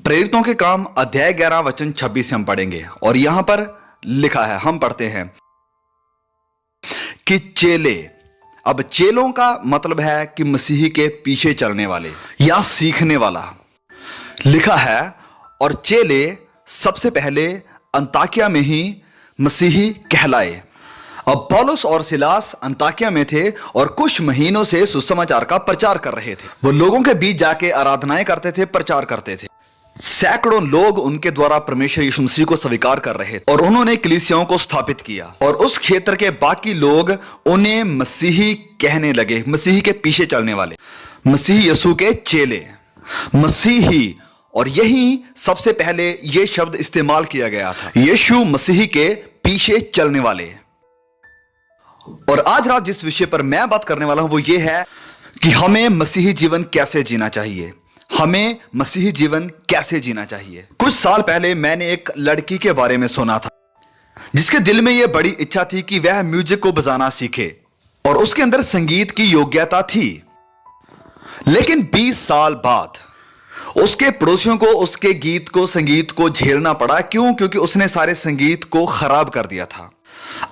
प्रेरितों के काम अध्याय 11 वचन 26 से हम पढ़ेंगे और यहां पर लिखा है, हम पढ़ते हैं कि चेले। अब चेलों का मतलब है कि मसीही के पीछे चलने वाले या सीखने वाला। लिखा है और चेले सबसे पहले अंताकिया में ही मसीही कहलाए। अब पौलुस और सिलास अंताकिया में थे और कुछ महीनों से सुसमाचार का प्रचार कर रहे थे। वो लोगों के बीच जाके आराधनाएं करते थे, प्रचार करते थे। सैकड़ों लोग उनके द्वारा परमेश्वर यीशु मसीह को स्वीकार कर रहे थे और उन्होंने कलीसियाओं को स्थापित किया और उस क्षेत्र के बाकी लोग उन्हें मसीही कहने लगे, मसीही के पीछे चलने वाले, मसीह यीशु के चेले, मसीही। और यही सबसे पहले यह शब्द इस्तेमाल किया गया था, यीशु मसीह के पीछे चलने वाले। और आज रात जिस विषय पर मैं बात करने वाला हूं वो ये है कि हमें मसीही जीवन कैसे जीना चाहिए। हमें मसीही जीवन कैसे जीना चाहिए। कुछ साल पहले मैंने एक लड़की के बारे में सुना था जिसके दिल में यह बड़ी इच्छा थी कि वह म्यूजिक को बजाना सीखे और उसके अंदर संगीत की योग्यता थी। लेकिन 20 साल बाद उसके पड़ोसियों को उसके गीत को, संगीत को झेलना पड़ा। क्यों? क्योंकि उसने सारे संगीत को खराब कर दिया था।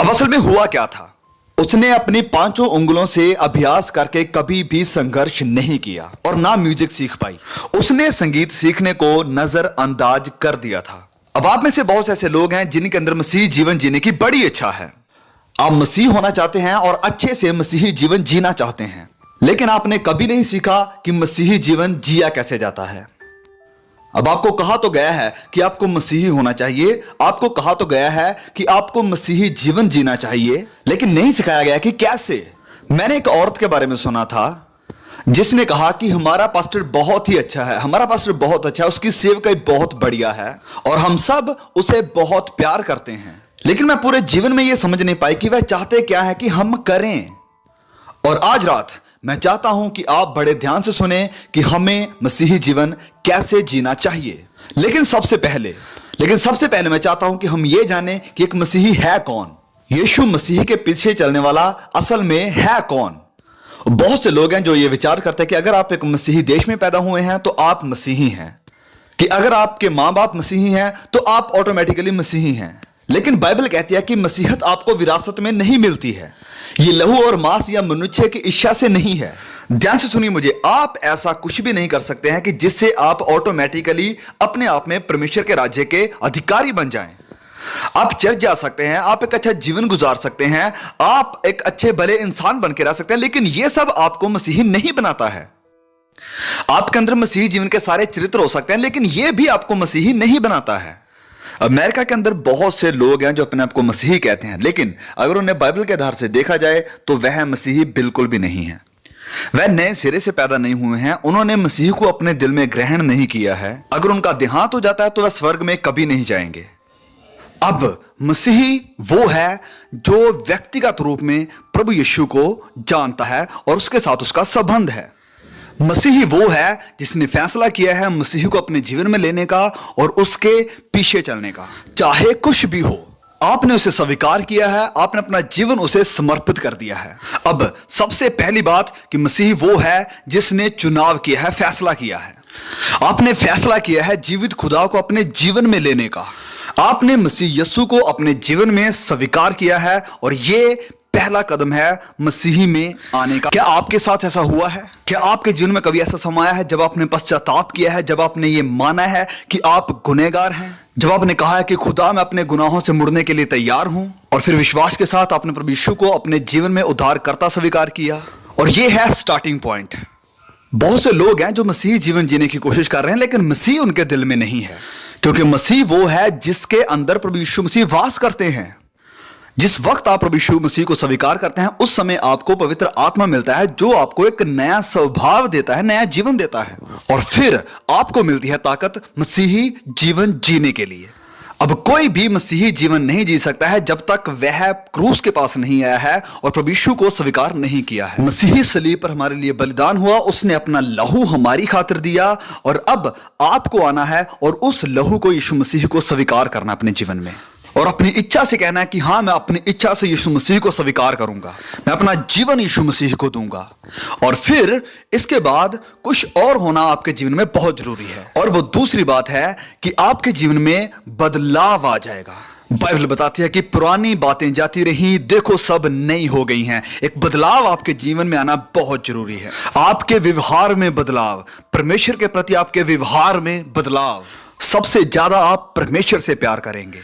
अब असल में हुआ क्या था, उसने अपनी 5 उंगलों से अभ्यास करके कभी भी संघर्ष नहीं किया और ना म्यूजिक सीख पाई। उसने संगीत सीखने को नजरअंदाज कर दिया था। अब आप में से बहुत से ऐसे लोग हैं जिनके अंदर मसीही जीवन जीने की बड़ी इच्छा है। आप मसीह होना चाहते हैं और अच्छे से मसीही जीवन जीना चाहते हैं, लेकिन आपने कभी नहीं सीखा कि मसीही जीवन जिया कैसे जाता है। अब आपको कहा तो गया है कि आपको मसीही होना चाहिए, आपको कहा तो गया है कि आपको मसीही जीवन जीना चाहिए, लेकिन नहीं सिखाया गया कि कैसे। मैंने एक औरत के बारे में सुना था जिसने कहा कि हमारा पास्टर बहुत ही अच्छा है, हमारा पास्टर बहुत अच्छा है, उसकी सेवकाई बहुत बढ़िया है और हम सब उसे बहुत प्यार करते हैं। लेकिन मैं पूरे जीवन में यह समझ नहीं पाई कि वह चाहते क्या है कि हम करें। और आज रात मैं चाहता हूं कि आप बड़े ध्यान से सुने कि हमें मसीही जीवन कैसे जीना चाहिए। लेकिन सबसे पहले मैं चाहता हूं कि हम ये जानें कि एक मसीही है कौन। यीशु मसीह के पीछे चलने वाला असल में है कौन। बहुत से लोग हैं जो ये विचार करते हैं कि अगर आप एक मसीही देश में पैदा हुए हैं तो आप मसीही हैं, कि अगर आपके मां बाप मसीही हैं तो आप ऑटोमेटिकली मसीही हैं। लेकिन बाइबल कहती है कि मसीहत आपको विरासत में नहीं मिलती है। ये लहू और मांस या मनुष्य की इच्छा से नहीं है। ध्यान से सुनिए मुझे, आप ऐसा कुछ भी नहीं कर सकते हैं कि जिससे आप ऑटोमेटिकली अपने आप में परमेश्वर के राज्य के अधिकारी बन जाएं। आप चर्च जा सकते हैं, आप एक अच्छा जीवन गुजार सकते हैं, आप एक अच्छे भले इंसान बन के रह सकते हैं, लेकिन यह सब आपको मसीही नहीं बनाता है। आपके अंदर मसीही जीवन के सारे चरित्र हो सकते हैं, लेकिन यह भी आपको मसीही नहीं बनाता है। अमेरिका के अंदर बहुत से लोग हैं जो अपने आप को मसीही कहते हैं, लेकिन अगर उन्हें बाइबल के आधार से देखा जाए तो वह मसीही बिल्कुल भी नहीं है। वह नए सिरे से पैदा नहीं हुए हैं, उन्होंने मसीह को अपने दिल में ग्रहण नहीं किया है। अगर उनका देहांत हो जाता है तो वह स्वर्ग में कभी नहीं जाएंगे। अब मसीही वो है जो व्यक्तिगत रूप में प्रभु यीशु को जानता है और उसके साथ उसका संबंध है। मसीही वो है जिसने फैसला किया है मसीह को अपने जीवन में लेने का और उसके पीछे चलने का, चाहे कुछ भी हो। आपने उसे स्वीकार किया है, आपने अपना जीवन उसे समर्पित कर दिया है। अब सबसे पहली बात कि मसीह वो है जिसने चुनाव किया है, फैसला किया है। आपने फैसला किया है जीवित खुदा को अपने जीवन में लेने का। आपने मसीह यीशु को अपने जीवन में स्वीकार किया है और ये पहला कदम है मसीही में आने का। क्या आपके साथ ऐसा हुआ है? क्या आपके जीवन में कभी ऐसा समय आया है जब आपने पश्चाताप किया है, जब आपने ये माना है कि आप गुनहगार हैं, जब आपने कहा है कि खुदा मैं अपने गुनाहों से मुड़ने के लिए तैयार हूं, और फिर विश्वास के साथ आपने प्रभु यीशु को अपने जीवन में उद्धारकर्ता स्वीकार किया? और ये है स्टार्टिंग पॉइंट। बहुत से लोग हैं जो मसीही जीवन जीने की कोशिश कर रहे हैं, लेकिन मसीह उनके दिल में नहीं है, क्योंकि मसीह वो है जिसके अंदर प्रभु यीशु मसीह वास करते हैं। जिस वक्त आप प्रभु यीशु मसीह को स्वीकार करते हैं उस समय आपको पवित्र आत्मा मिलता है जो आपको एक नया स्वभाव देता है, नया जीवन देता है, और फिर आपको मिलती है ताकत मसीही जीवन जीने के लिए। अब कोई भी मसीही जीवन नहीं जी सकता है जब तक वह क्रूस के पास नहीं आया है और प्रभु यीशु को स्वीकार नहीं किया है। मसीही सलीब पर हमारे लिए बलिदान हुआ, उसने अपना लहू हमारी खातिर दिया, और अब आपको आना है और उस लहू को, यीशु मसीह को स्वीकार करना अपने जीवन में। और अपनी इच्छा से कहना है कि हाँ, मैं अपनी इच्छा से यीशु मसीह को स्वीकार करूंगा, मैं अपना जीवन यीशु मसीह को दूंगा। और फिर इसके बाद कुछ और होना आपके जीवन में बहुत जरूरी है, और वो दूसरी बात है कि आपके जीवन में बदलाव आ जाएगा। बाइबल बताती है कि पुरानी बातें जाती रही, देखो सब नई हो गई हैं। एक बदलाव आपके जीवन में आना बहुत जरूरी है। आपके व्यवहार में बदलाव, परमेश्वर के प्रति आपके व्यवहार में बदलाव। सबसे ज्यादा आप परमेश्वर से प्यार करेंगे,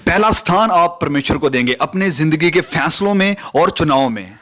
पहला स्थान आप परमेश्वर को देंगे अपने जिंदगी के फैसलों में और चुनाव में।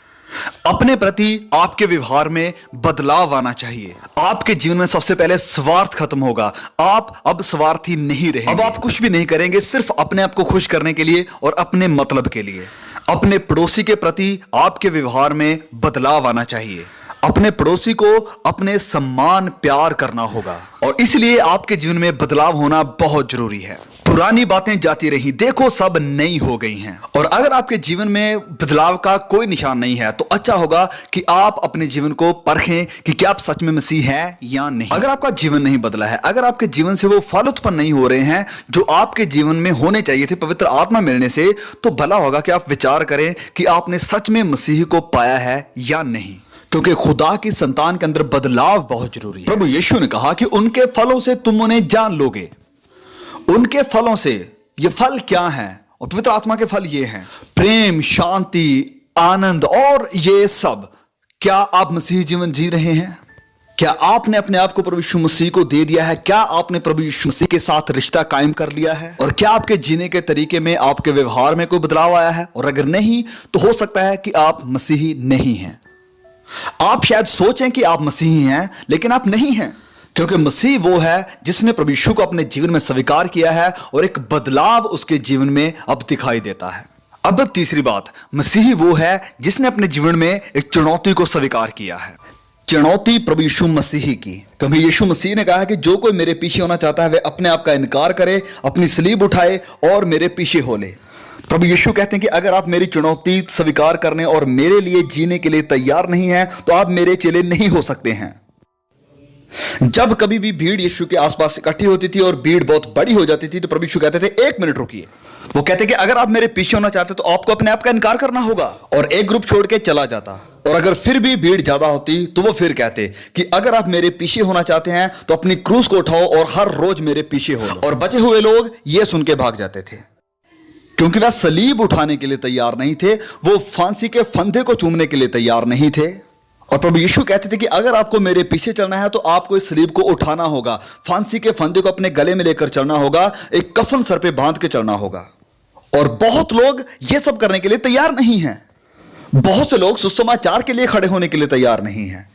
अपने प्रति आपके व्यवहार में बदलाव आना चाहिए। आपके जीवन में सबसे पहले स्वार्थ खत्म होगा। आप अब स्वार्थी नहीं रहेंगे। अब आप कुछ भी नहीं करेंगे सिर्फ अपने आप को खुश करने के लिए और अपने मतलब के लिए। अपने पड़ोसी के प्रति आपके व्यवहार में बदलाव आना चाहिए। अपने पड़ोसी को अपने सम्मान प्यार करना होगा, और इसलिए आपके जीवन में बदलाव होना बहुत जरूरी है। पुरानी बातें जाती रही, देखो सब नई हो गई हैं। और अगर आपके जीवन में बदलाव का कोई निशान नहीं है तो अच्छा होगा कि आप अपने जीवन को परखें कि क्या आप सच में मसीह है या नहीं। अगर आपका जीवन नहीं बदला है, अगर आपके जीवन से वो फल उत्पन्न नहीं हो रहे हैं जो आपके जीवन में होने चाहिए थे पवित्र आत्मा मिलने से, तो भला होगा कि आप विचार करें कि आपने सच में मसीह को पाया है या नहीं, क्योंकि खुदा की संतान के अंदर बदलाव बहुत जरूरी है। प्रभु यीशु ने कहा कि उनके फलों से तुम उन्हें जान लोगे। उनके फलों से, ये फल क्या हैं? और पवित्र आत्मा के फल ये हैं, प्रेम, शांति, आनंद और ये सब। क्या आप मसीह जीवन जी रहे हैं? क्या आपने अपने आप को प्रभु यीशु मसीह को दे दिया है? क्या आपने प्रभु यीशु मसीह के साथ रिश्ता कायम कर लिया है? और क्या आपके जीने के तरीके में, आपके व्यवहार में कोई बदलाव आया है? और अगर नहीं, तो हो सकता है कि आप मसीही नहीं हैं। आप शायद सोचें कि आप मसीही हैं, लेकिन आप नहीं हैं, क्योंकि मसीह वो है जिसने प्रभु यीशु को अपने जीवन में स्वीकार किया है और एक बदलाव उसके जीवन में अब दिखाई देता है। अब तीसरी बात, मसीह वो है जिसने अपने जीवन में एक चुनौती को स्वीकार किया है। चुनौती प्रभु यीशु मसीह की, क्योंकि यीशु मसीह ने कहा है कि जो कोई मेरे पीछे होना चाहता है वह अपने आप का इनकार करे, अपनी सलीब उठाए और मेरे पीछे हो ले। प्रभु यीशु कहते हैं कि अगर आप मेरी चुनौती स्वीकार करने और मेरे लिए जीने के लिए तैयार नहीं हैं, तो आप मेरे चेले नहीं हो सकते हैं। जब कभी भी भीड़ यीशु के आसपास इकट्ठी होती थी और भीड़ बहुत बड़ी हो जाती थी, तो प्रभु यीशु कहते थे, एक मिनट रुकिए। वो कहते कि अगर आप मेरे पीछे होना चाहते तो आपको अपने आप का इनकार करना होगा, और एक ग्रुप छोड़ के चला जाता। और अगर फिर भी भीड़ ज्यादा होती तो वो फिर कहते कि अगर आप मेरे पीछे होना चाहते हैं तो अपनी क्रूस को उठाओ और हर रोज मेरे पीछे हो लो। और बचे हुए लोग ये सुन के भाग जाते थे, क्योंकि वह सलीब उठाने के लिए तैयार नहीं थे, वो फांसी के फंदे को चूमने के लिए तैयार नहीं थे। और प्रभु यीशु कहते थे कि अगर आपको मेरे पीछे चलना है तो आपको इस सलीब को उठाना होगा, फांसी के फंदे को अपने गले में लेकर चलना होगा, एक कफन सर पे बांध के चलना होगा। और बहुत लोग ये सब करने के लिए तैयार नहीं हैं। बहुत से लोग सुसमाचार के लिए खड़े होने के लिए तैयार नहीं हैं।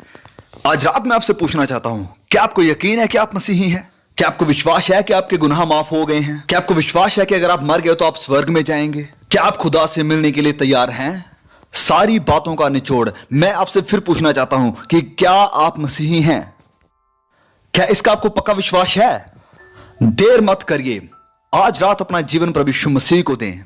आज रात मैं आपसे पूछना चाहता हूं, क्या आपको यकीन है कि आप मसीही हैं? क्या आपको विश्वास है कि आपके गुनाह माफ हो गए हैं? क्या आपको विश्वास है कि अगर आप मर गए तो आप स्वर्ग में जाएंगे? क्या आप खुदा से मिलने के लिए तैयार हैं? सारी बातों का निचोड़ मैं आपसे फिर पूछना चाहता हूं कि क्या आप मसीही हैं? क्या इसका आपको पक्का विश्वास है? देर मत करिए, आज रात अपना जीवन प्रभु यीशु मसीह को दें।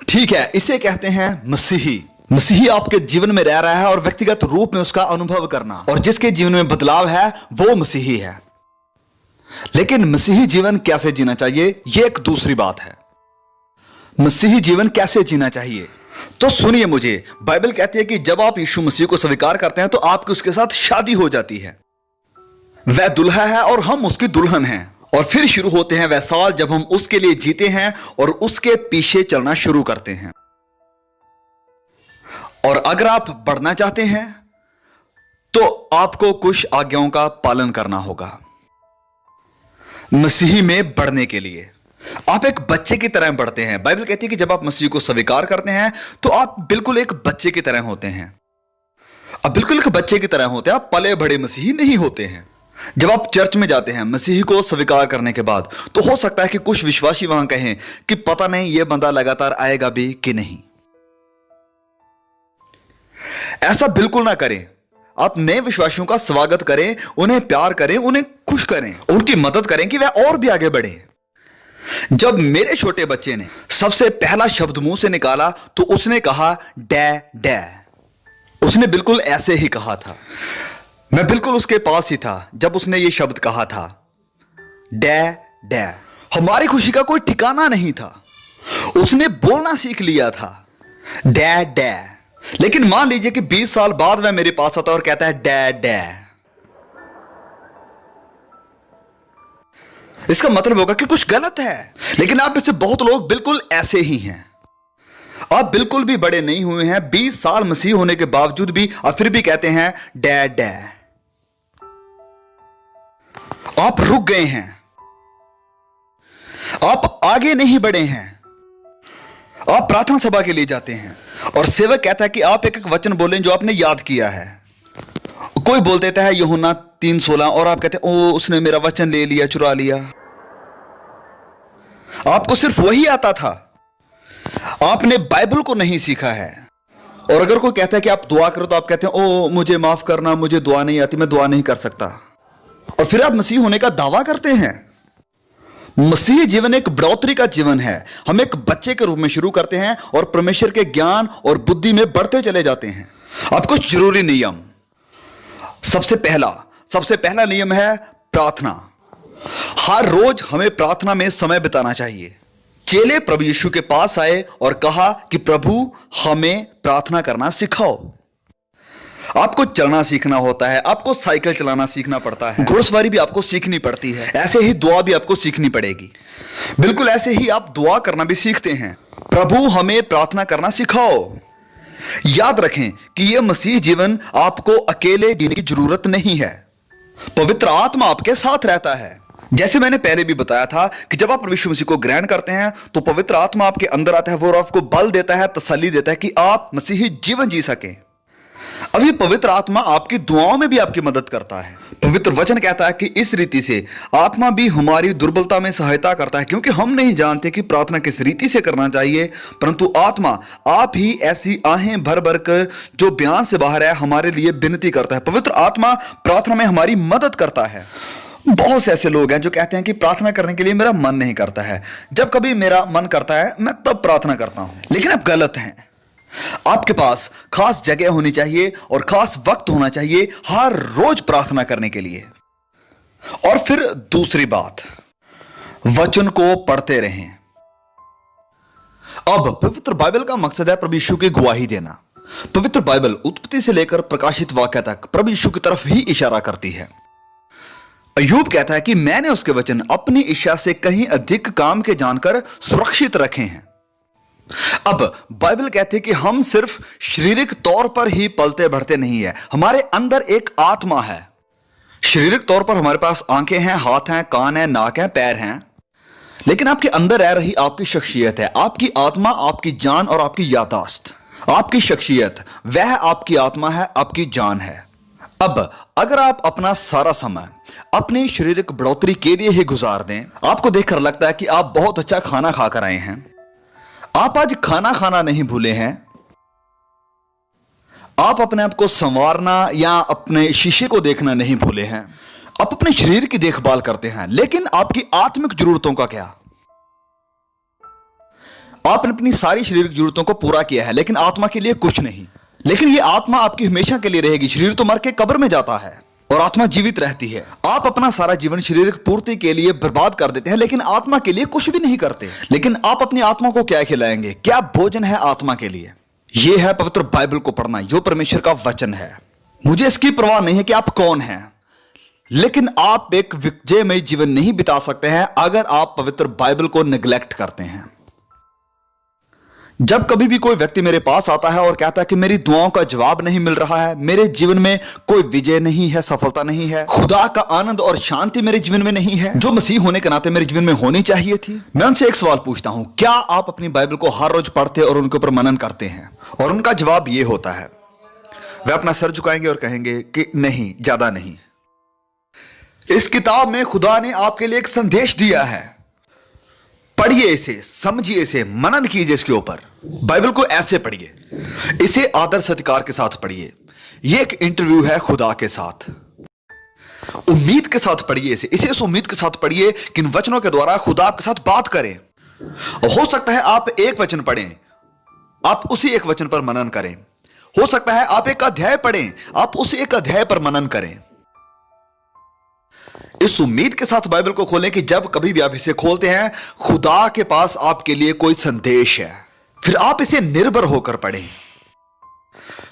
ठीक है, इसे कहते हैं मसीही। मसीही आपके जीवन में रह रहा है और व्यक्तिगत रूप में उसका अनुभव करना, और जिसके जीवन में बदलाव है वो मसीही है। लेकिन मसीही जीवन कैसे जीना चाहिए, यह एक दूसरी बात है। मसीही जीवन कैसे जीना चाहिए, तो सुनिए मुझे। बाइबल कहती है कि जब आप यीशु मसीह को स्वीकार करते हैं तो आपकी उसके साथ शादी हो जाती है। वह दुल्हा है और हम उसकी दुल्हन हैं, और फिर शुरू होते हैं वह साल जब हम उसके लिए जीते हैं और उसके पीछे चलना शुरू करते हैं। और अगर आप बढ़ना चाहते हैं तो आपको कुछ आज्ञाओं का पालन करना होगा। मसीही में बढ़ने के लिए आप एक बच्चे की तरह बढ़ते हैं। बाइबल कहती है कि जब आप मसीह को स्वीकार करते हैं तो आप बिल्कुल एक बच्चे की तरह होते हैं। अब बिल्कुल एक बच्चे की तरह होते हैं, आप पले बड़े मसीही नहीं होते हैं। जब आप चर्च में जाते हैं मसीह को स्वीकार करने के बाद, तो हो सकता है कि कुछ विश्वासी वहां कहें कि पता नहीं यह बंदा लगातार आएगा भी कि नहीं। ऐसा बिल्कुल ना करें। आप नए विश्वासियों का स्वागत करें, उन्हें प्यार करें, उन्हें खुश करें, उनकी मदद करें कि वह और भी आगे बढ़े। जब मेरे छोटे बच्चे ने सबसे पहला शब्द मुंह से निकाला तो उसने कहा डै डै। उसने बिल्कुल ऐसे ही कहा था। मैं बिल्कुल उसके पास ही था जब उसने ये शब्द कहा था, डै डै। हमारी खुशी का कोई ठिकाना नहीं था। उसने बोलना सीख लिया था, डैड डैड। लेकिन मान लीजिए कि 20 साल बाद वह मेरे पास आता है और कहता है डैड डैड। इसका मतलब होगा कि कुछ गलत है। लेकिन आप में से बहुत लोग बिल्कुल ऐसे ही हैं। आप बिल्कुल भी बड़े नहीं हुए हैं, 20 साल मसीह होने के बावजूद भी आप फिर भी कहते हैं डैड डैड। आप रुक गए हैं, आप आगे नहीं बढ़े हैं। आप प्रार्थना सभा के लिए जाते हैं और सेवक कहता है कि आप एक एक वचन बोलें जो आपने याद किया है। कोई बोल देता है यूहन्ना 3:16 और आप कहते हैं ओ उसने मेरा वचन ले लिया, चुरा लिया। आपको सिर्फ वही आता था, आपने बाइबल को नहीं सीखा है। और अगर कोई कहता है कि आप दुआ करो तो आप कहते हैं ओ मुझे माफ करना, मुझे दुआ नहीं आती, मैं दुआ नहीं कर सकता। और फिर आप मसीह होने का दावा करते हैं। मसीह जीवन एक बढ़ोतरी का जीवन है। हम एक बच्चे के रूप में शुरू करते हैं और परमेश्वर के ज्ञान और बुद्धि में बढ़ते चले जाते हैं। अब कुछ जरूरी नियम। सबसे पहला नियम है प्रार्थना। हर रोज हमें प्रार्थना में समय बिताना चाहिए। चेले प्रभु यीशु के पास आए और कहा कि प्रभु हमें प्रार्थना करना सिखाओ। आपको चलना सीखना होता है, आपको साइकिल चलाना सीखना पड़ता है, घुड़सवारी भी आपको सीखनी पड़ती है, ऐसे ही दुआ भी आपको सीखनी पड़ेगी। बिल्कुल ऐसे ही आप दुआ करना भी सीखते हैं। प्रभु हमें प्रार्थना करना सिखाओ। याद रखें कि यह मसीह जीवन आपको अकेले जीने की जरूरत नहीं है। पवित्र आत्मा आपके साथ रहता है। जैसे मैंने पहले भी बताया था कि जब आप प्रभु यीशु मसीह को ग्रहण करते हैं तो पवित्र आत्मा आपके अंदर आता है, वो आपको बल देता है, तसल्ली देता है कि आप मसीही जीवन जी सकें। अब ये पवित्र आत्मा आपकी दुआओं में भी आपकी मदद करता है। पवित्र वचन कहता है कि इस रीति से आत्मा भी हमारी दुर्बलता में सहायता करता है, क्योंकि हम नहीं जानते कि प्रार्थना किस रीति से करना चाहिए, परंतु आत्मा आप ही ऐसी आहें भर भर कर जो बयान से बाहर है हमारे लिए विनती करता है। पवित्र आत्मा प्रार्थना में हमारी मदद करता है। बहुत से ऐसे लोग हैं जो कहते हैं कि प्रार्थना करने के लिए मेरा मन नहीं करता है, जब कभी मेरा मन करता है मैं तब प्रार्थना करता हूं। लेकिन आप गलत हैं। आपके पास खास जगह होनी चाहिए और खास वक्त होना चाहिए हर रोज प्रार्थना करने के लिए। और फिर दूसरी बात, वचन को पढ़ते रहें। अब पवित्र बाइबल का मकसद है प्रभु यीशु की गवाही देना। पवित्र बाइबल उत्पत्ति से लेकर प्रकाशित वाक्य तक प्रभु यीशु की तरफ ही इशारा करती है। अय्यूब कहता है कि मैंने उसके वचन अपनी इच्छा से कहीं अधिक काम के जानकर सुरक्षित रखे हैं। अब बाइबल कहती है कि हम सिर्फ शारीरिक तौर पर ही पलते बढ़ते नहीं है, हमारे अंदर एक आत्मा है। शारीरिक तौर पर हमारे पास आंखें हैं, हाथ हैं, कान हैं, नाक हैं, पैर हैं, लेकिन आपके अंदर रह रही आपकी शख्सियत है, आपकी आत्मा, आपकी जान और आपकी यादाश्त। आपकी शख्सियत वह आपकी आत्मा है, आपकी जान है। अब अगर आप अपना सारा समय अपनी शारीरिक बढ़ोतरी के लिए ही गुजार दें, आपको देखकर लगता है कि आप बहुत अच्छा खाना खाकर आए हैं, आप आज खाना खाना नहीं भूले हैं, आप अपने आप को संवारना या अपने शीशे को देखना नहीं भूले हैं, आप अपने शरीर की देखभाल करते हैं, लेकिन आपकी आत्मिक जरूरतों का क्या? आपने अपनी सारी शारीरिक जरूरतों को पूरा किया है लेकिन आत्मा के लिए कुछ नहीं। लेकिन यह आत्मा आपकी हमेशा के लिए रहेगी। शरीर तो मर के कब्र में जाता है और आत्मा जीवित रहती है। आप अपना सारा जीवन शारीरिक पूर्ति के लिए बर्बाद कर देते हैं लेकिन आत्मा के लिए कुछ भी नहीं करते। लेकिन आप अपनी आत्मा को क्या खिलाएंगे? क्या भोजन है आत्मा के लिए? यह है पवित्र बाइबल को पढ़ना, जो परमेश्वर का वचन है। मुझे इसकी परवाह नहीं है कि आप कौन हैं, लेकिन आप एक विजयमय जीवन नहीं बिता सकते हैं अगर आप पवित्र बाइबल को निगलेक्ट करते हैं। जब कभी भी कोई व्यक्ति मेरे पास आता है और कहता है कि मेरी दुआओं का जवाब नहीं मिल रहा है, मेरे जीवन में कोई विजय नहीं है, सफलता नहीं है, खुदा का आनंद और शांति मेरे जीवन में नहीं है जो मसीह होने के नाते मेरे जीवन में होनी चाहिए थी, मैं उनसे एक सवाल पूछता हूं, क्या आप अपनी बाइबल को हर रोज पढ़ते और उनके ऊपर मनन करते हैं? और उनका जवाब यह होता है, वे अपना सर झुकाएंगे और कहेंगे कि नहीं, ज्यादा नहीं। इस किताब में खुदा ने आपके लिए एक संदेश दिया है, पढ़िए इसे, समझिए इसे, मनन कीजिए इसके ऊपर। बाइबल को ऐसे पढ़िए, इसे आदर सत्कार के साथ पढ़िए। यह एक इंटरव्यू है खुदा के साथ। उम्मीद के साथ पढ़िए इसे इस उम्मीद के साथ पढ़िए कि इन वचनों के द्वारा खुदा आपके साथ बात करें। हो सकता है आप एक वचन पढ़ें, आप उसी एक वचन पर मनन करें। हो सकता है आप एक अध्याय पढ़ें, आप उसी एक अध्याय पर मनन करें। इस उम्मीद के साथ बाइबल को खोलें कि जब कभी भी आप इसे खोलते हैं, खुदा के पास आपके लिए कोई संदेश है, फिर आप इसे निर्भर होकर पढ़ें।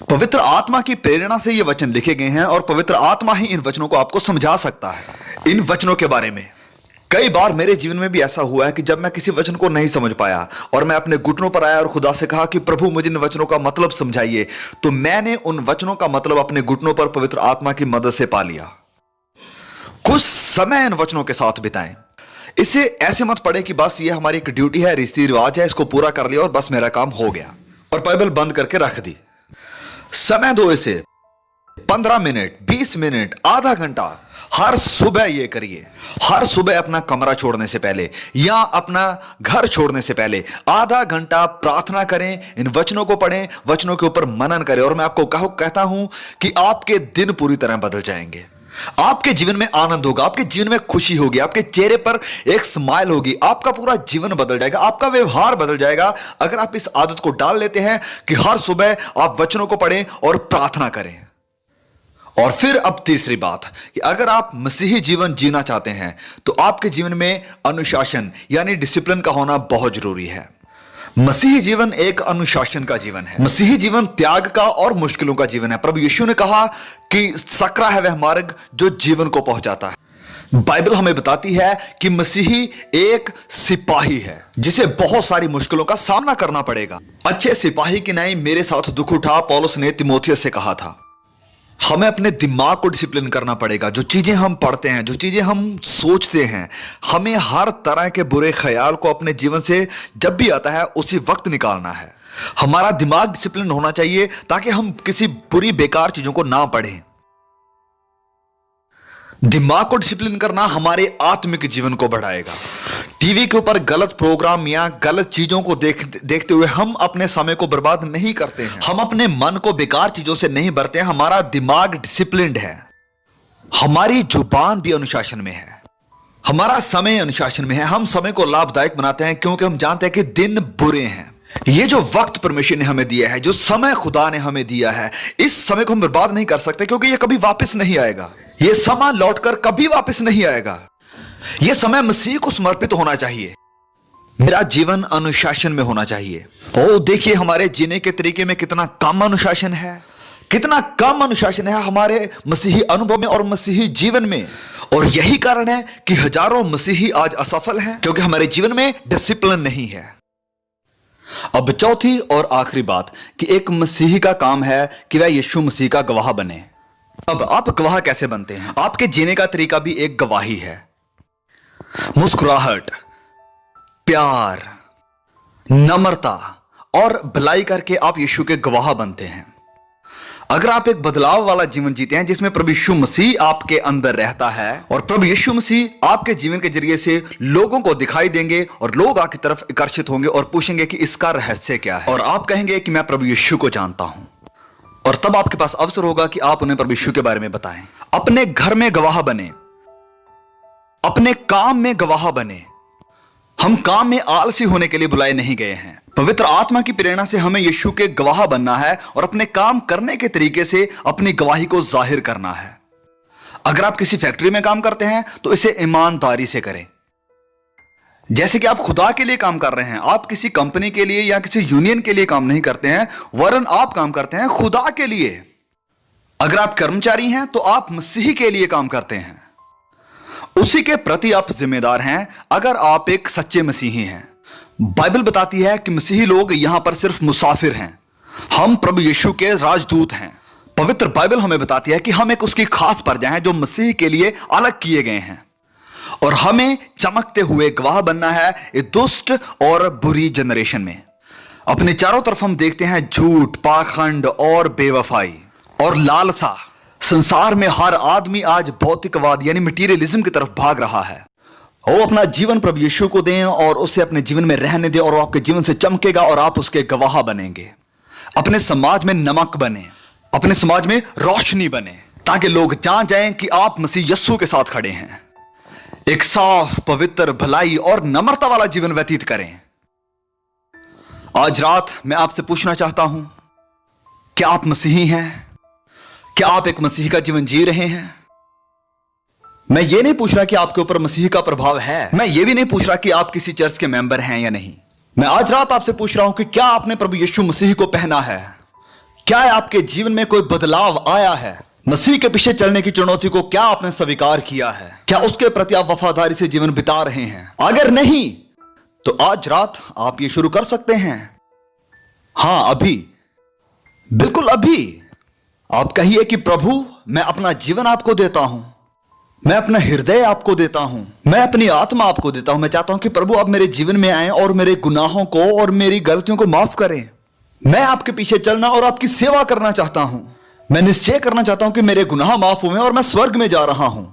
पवित्र आत्मा की प्रेरणा से ये वचन लिखे गए हैं और पवित्र आत्मा ही इन वचनों को आपको समझा सकता है। इन वचनों के बारे में कई बार मेरे जीवन में भी ऐसा हुआ है कि जब मैं किसी वचन को नहीं समझ पाया और मैं अपने घुटनों पर आया और खुदा से कहा कि प्रभु मुझे इन वचनों का मतलब समझाइए, तो मैंने उन वचनों का मतलब अपने घुटनों पर पवित्र आत्मा की मदद से पा लिया। कुछ समय इन वचनों के साथ बिताएं। इसे ऐसे मत पढ़े कि बस ये हमारी एक ड्यूटी है, रीति रिवाज है, इसको पूरा कर लिया और बस मेरा काम हो गया और बाइबल बंद करके रख दी। समय दो इसे 15 मिनट, 20 मिनट, आधा घंटा, हर सुबह ये करिए। हर सुबह अपना कमरा छोड़ने से पहले या अपना घर छोड़ने से पहले आधा घंटा प्रार्थना करें, इन वचनों को पढ़ें, वचनों के ऊपर मनन करें और मैं आपको कहता हूं कि आपके दिन पूरी तरह बदल जाएंगे। आपके जीवन में आनंद होगा, आपके जीवन में खुशी होगी, आपके चेहरे पर एक स्माइल होगी, आपका पूरा जीवन बदल जाएगा, आपका व्यवहार बदल जाएगा अगर आप इस आदत को डाल लेते हैं कि हर सुबह आप वचनों को पढ़ें और प्रार्थना करें। और फिर अब तीसरी बात कि अगर आप मसीही जीवन जीना चाहते हैं तो आपके जीवन में अनुशासन यानी डिसिप्लिन का होना बहुत जरूरी है। मसीही जीवन एक अनुशासन का जीवन है। मसीही जीवन त्याग का और मुश्किलों का जीवन है। प्रभु यीशु ने कहा कि सकरा है वह मार्ग जो जीवन को पहुंचाता है। बाइबल हमें बताती है कि मसीही एक सिपाही है जिसे बहुत सारी मुश्किलों का सामना करना पड़ेगा। अच्छे सिपाही की नहीं मेरे साथ दुख उठा, पौलुस ने तीमुथियुस से कहा था। हमें अपने दिमाग को डिसिप्लिन करना पड़ेगा। जो चीजें हम पढ़ते हैं, जो चीजें हम सोचते हैं, हमें हर तरह के बुरे ख्याल को अपने जीवन से जब भी आता है उसी वक्त निकालना है। हमारा दिमाग डिसिप्लिन होना चाहिए ताकि हम किसी बुरी बेकार चीजों को ना पढ़ें। दिमाग को डिसिप्लिन करना हमारे आत्मिक जीवन को बढ़ाएगा। टीवी के ऊपर गलत प्रोग्राम या गलत चीजों को देखते हुए हम अपने समय को बर्बाद नहीं करते हैं। हम अपने मन को बेकार चीजों से नहीं भरते हैं। हमारा दिमाग डिसिप्लिन्ड है। हमारी जुबान भी अनुशासन में है। हमारा समय अनुशासन में है। हम समय को लाभदायक बनाते हैं क्योंकि हम जानते हैं कि दिन बुरे हैं। ये जो वक्त परमेश्वर ने हमें दिया है, जो समय खुदा ने हमें दिया है, इस समय को हम बर्बाद नहीं कर सकते क्योंकि ये कभी वापस नहीं आएगा। ये समय लौटकर कभी वापस नहीं आएगा। यह समय मसीह को समर्पित होना चाहिए। मेरा जीवन अनुशासन में होना चाहिए। ओ देखिए हमारे जीने के तरीके में कितना कम अनुशासन है, कितना कम अनुशासन है हमारे मसीही अनुभव में और मसीही जीवन में। और यही कारण है कि हजारों मसीही आज असफल हैं क्योंकि हमारे जीवन में डिसिप्लिन नहीं है। अब चौथी और आखिरी बात कि एक मसीही का काम है कि वह यीशु मसीह का गवाह बने। अब आप गवाह कैसे बनते हैं? आपके जीने का तरीका भी एक गवाही है। मुस्कुराहट, प्यार, नम्रता और भलाई करके आप यीशु के गवाह बनते हैं। अगर आप एक बदलाव वाला जीवन जीते हैं जिसमें प्रभु यीशु मसीह आपके अंदर रहता है और प्रभु यीशु मसीह आपके जीवन के जरिए से लोगों को दिखाई देंगे और लोग आपकी तरफ आकर्षित होंगे और पूछेंगे कि इसका रहस्य क्या है, और आप कहेंगे कि मैं प्रभु यीशु को जानता हूं, और तब आपके पास अवसर होगा कि आप उन्हें प्रभु यीशु के बारे में बताएं। अपने घर में गवाह बने, अपने काम में गवाह बने। हम काम में आलसी होने के लिए बुलाए नहीं गए हैं। पवित्र आत्मा की प्रेरणा से हमें यीशु के गवाह बनना है और अपने काम करने के तरीके से अपनी गवाही को जाहिर करना है। अगर आप किसी फैक्ट्री में काम करते हैं तो इसे ईमानदारी से करें, जैसे कि आप खुदा के लिए काम कर रहे हैं। आप किसी कंपनी के लिए या किसी यूनियन के लिए काम नहीं करते हैं, वरन आप काम करते हैं खुदा के लिए। अगर आप कर्मचारी हैं तो आप मसीह के लिए काम करते हैं, उसी के प्रति आप जिम्मेदार हैं अगर आप एक सच्चे मसीही हैं। बाइबल बताती है कि मसीही लोग यहां पर सिर्फ मुसाफिर हैं। हम प्रभु यीशु के राजदूत हैं। पवित्र बाइबल हमें बताती है कि हम एक उसकी खास प्रजा हैं जो मसीह के लिए अलग किए गए हैं, और हमें चमकते हुए गवाह बनना है इस दुष्ट और बुरी जनरेशन में। अपने चारों तरफ हम देखते हैं झूठ, पाखंड और बेवफाई और लालसा। संसार में हर आदमी आज भौतिकवाद यानी मटीरियलिज्म की तरफ भाग रहा है। वो अपना जीवन प्रभु यीशु को दें और उसे अपने जीवन में रहने दें, और वो आपके जीवन से चमकेगा और आप उसके गवाह बनेंगे। अपने समाज में नमक बने, अपने समाज में रोशनी बने, ताकि लोग जान जाएं कि आप मसीह यस्सु के साथ खड़े हैं। एक साफ, पवित्र, भलाई और नम्रता वाला जीवन व्यतीत करें। आज रात मैं आपसे पूछना चाहता हूं, क्या आप मसीही हैं? क्या आप एक मसीह का जीवन जी रहे हैं? मैं ये नहीं पूछ रहा कि आपके ऊपर मसीह का प्रभाव है, मैं ये भी नहीं पूछ रहा कि आप किसी चर्च के मेंबर हैं या नहीं। मैं आज रात आपसे पूछ रहा हूं कि क्या आपने प्रभु यीशु मसीह को पहना है? क्या आपके जीवन में कोई बदलाव आया है? मसीह के पीछे चलने की चुनौती को क्या आपने स्वीकार किया है? क्या उसके प्रति आप वफादारी से जीवन बिता रहे हैं? अगर नहीं तो आज रात आप ये शुरू कर सकते हैं। हां, अभी, बिल्कुल अभी आप कहिए कि प्रभु मैं अपना जीवन आपको देता हूं, मैं अपना हृदय आपको देता हूं, मैं अपनी आत्मा आपको देता हूं। मैं चाहता हूं कि प्रभु आप मेरे जीवन में आए और मेरे गुनाहों को और मेरी गलतियों को माफ करें। मैं आपके पीछे चलना और आपकी सेवा करना चाहता हूं। मैं निश्चय करना चाहता हूं कि मेरे गुनाह माफ हुए और मैं स्वर्ग में जा रहा हूं।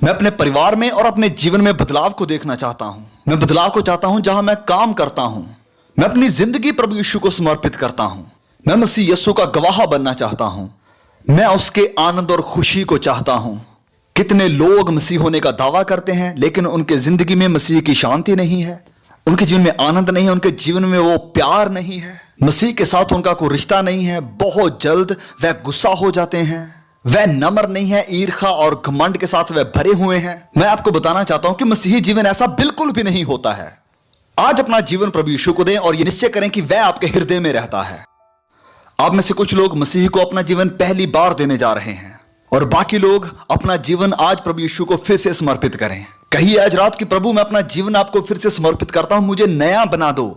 मैं अपने परिवार में और अपने जीवन में बदलाव को देखना चाहता हूं। मैं बदलाव को चाहता हूं जहां मैं काम करता हूं। मैं अपनी जिंदगी प्रभु यीशु को समर्पित करता हूं। मैं मसीह यीशु का गवाह बनना चाहता हूं। मैं उसके आनंद और खुशी को चाहता हूं। कितने लोग मसीह होने का दावा करते हैं लेकिन उनके जिंदगी में मसीह की शांति नहीं है, उनके जीवन में आनंद नहीं है, उनके जीवन में वो प्यार नहीं है, मसीह के साथ उनका कोई रिश्ता नहीं है। बहुत जल्द वह गुस्सा हो जाते हैं, वह नम्र नहीं है, ईर्ष्या और घमंड के साथ वह भरे हुए हैं। मैं आपको बताना चाहता हूं कि मसीही जीवन ऐसा बिल्कुल भी नहीं होता है। आज अपना जीवन प्रभु यीशु को दें और यह निश्चय करें कि वह आपके हृदय में रहता है। आप में से कुछ लोग मसीह को अपना जीवन पहली बार देने जा रहे हैं और बाकी लोग अपना जीवन आज प्रभु यीशु को फिर से समर्पित करें। कहिए आज रात कि प्रभु मैं अपना जीवन आपको फिर से समर्पित करता हूं, मुझे नया बना दो।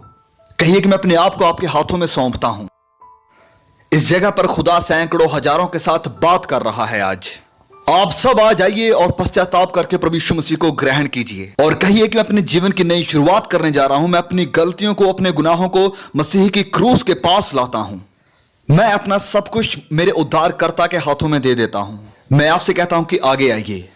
कहिए कि मैं अपने आप को आपके हाथों में सौंपता हूं। इस जगह पर खुदा सैकड़ों हजारों के साथ बात कर रहा है। आज आप सब आ जाइए और पश्चाताप करके प्रभु यीशु मसीह को ग्रहण कीजिए और कहिए कि मैं अपने जीवन की नई शुरुआत करने जा रहा हूं। मैं अपनी गलतियों को, अपने गुनाहों को मसीह की क्रूस के पास लाता हूं। मैं अपना सब कुछ मेरे उद्धारकर्ता के हाथों में दे देता हूं। मैं आपसे कहता हूं कि आगे आइए।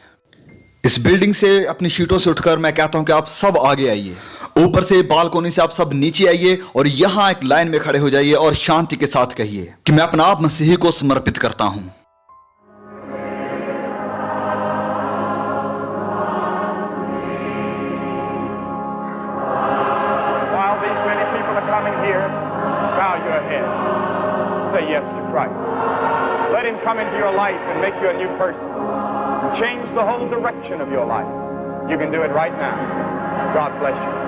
इस बिल्डिंग से, अपनी सीटों से उठकर मैं कहता हूं कि आप सब आगे आइए। ऊपर से बालकोनी से आप सब नीचे आइए और यहां एक लाइन में खड़े हो जाइए और शांति के साथ कहिए कि मैं अपना आप मसीह को समर्पित करता हूं। While these many people are coming here, bow your head. Say yes to Christ. Let him come into your life and make you a new person. And change the whole direction of your life. You can do it right now. God bless you.